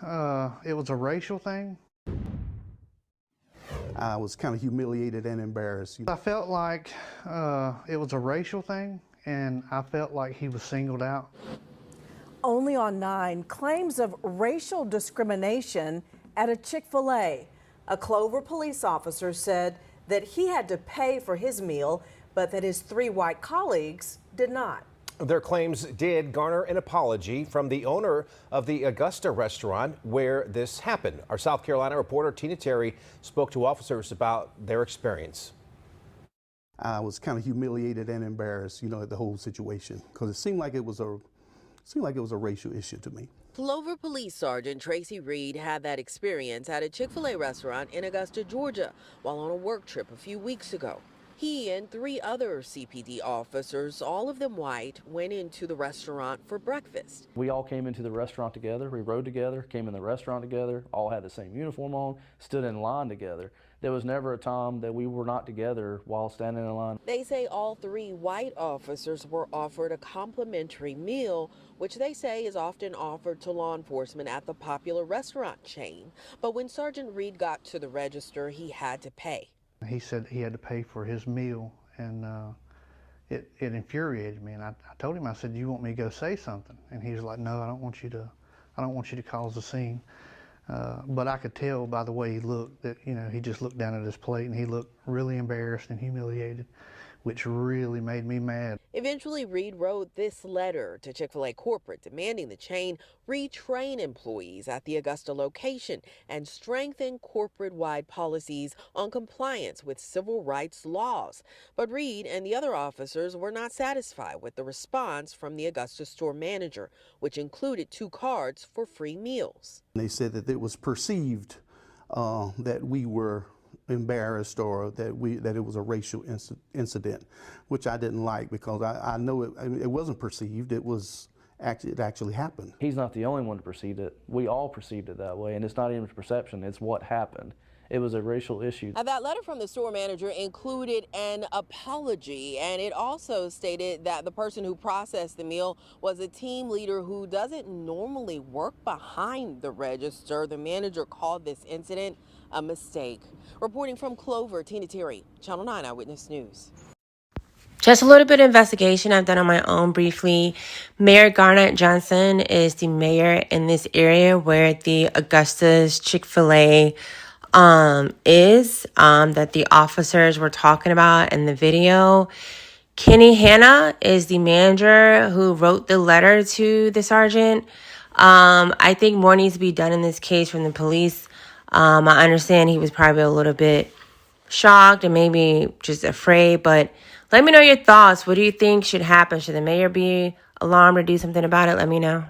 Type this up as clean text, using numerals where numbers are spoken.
It was a racial thing. I was kind of humiliated and embarrassed. I felt like it was a racial thing, and I felt like he was singled out. Only on 9, claims of racial discrimination at a Chick Fil A. A Clover police officer said that he had to pay for his meal, but that his 3 white colleagues did not. Their claims did garner an apology from the owner of the Augusta restaurant where this happened. Our South Carolina reporter Tina Terry spoke to officers about their experience. I was kind of humiliated and embarrassed, at the whole situation, because it seemed like it was a racial issue to me. Clover Police Sergeant Tracy Reed had that experience at a Chick Fil A restaurant in Augusta, Georgia, while on a work trip a few weeks ago. He and 3 other CPD officers, all of them white, went into the restaurant for breakfast. We all came into the restaurant together. We rode together, came in the restaurant together, all had the same uniform on, stood in line together. There was never a time that we were not together while standing in line. They say all 3 white officers were offered a complimentary meal, which they say is often offered to law enforcement at the popular restaurant chain. But when Sergeant Reed got to the register, he had to pay. He said he had to pay for his meal, and it infuriated me. And I told him, I said, "You want me to go say something?" And he was like, "No, I don't want you to cause a scene." But I could tell by the way he looked that, he just looked down at his plate and he looked really embarrassed and humiliated, which really made me mad. Eventually, Reed wrote this letter to Chick Fil A corporate demanding the chain retrain employees at the Augusta location and strengthen corporate-wide policies on compliance with civil rights laws. But Reed and the other officers were not satisfied with the response from the Augusta store manager, which included 2 cards for free meals. They said that it was perceived that we were embarrassed or that it was a racial incident, which I didn't like, because I know it wasn't perceived. It actually happened. He's not the only one to perceive it. We all perceived it that way, and it's not even perception, it's what happened. It was a racial issue. Now, that letter from the store manager included an apology, and it also stated that the person who processed the meal was a team leader who doesn't normally work behind the register. The manager called this incident a mistake. Reporting from Clover, Tina Terry, Channel 9 Eyewitness News. Just a little bit of investigation I've done on my own briefly. Mayor Garnett Johnson is the mayor in this area where the Augusta's Chick Fil A that the officers were talking about in the video. Kenny Hanna is the manager who wrote the letter to the sergeant. I think more needs to be done in this case from the police. I understand he was probably a little bit shocked and maybe just afraid, but let me know your thoughts. What do you think should happen? Should the mayor be alarmed or do something about it? Let me know.